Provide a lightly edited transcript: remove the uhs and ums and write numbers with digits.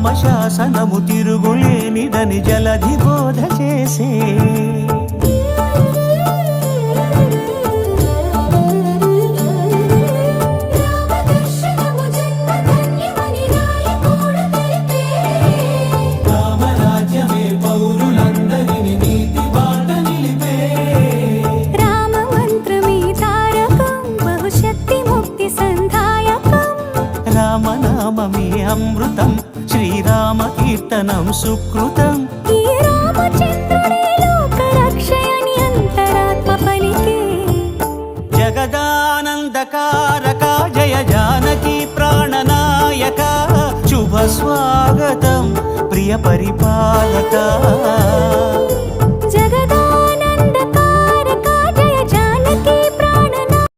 రామశాసనము తిరుగులేనిదని జలధి బోధ చేసే రామరాజ్యమే పౌరులందరిని నీతి బాట నిలిపే రామ మంత్రమే తారకం బహుశక్తి ముక్తి సంధాయకం రామనామమే అమృతం శ్రీరామ కీర్తనం సుకృతం ఈ రామచంద్రుడే లోక రక్షయని అంతరాత్మ పలికే జగదానందకారక జయ జానకి ప్రాణనాయక శుభ స్వాగతం ప్రియ పరిపాలక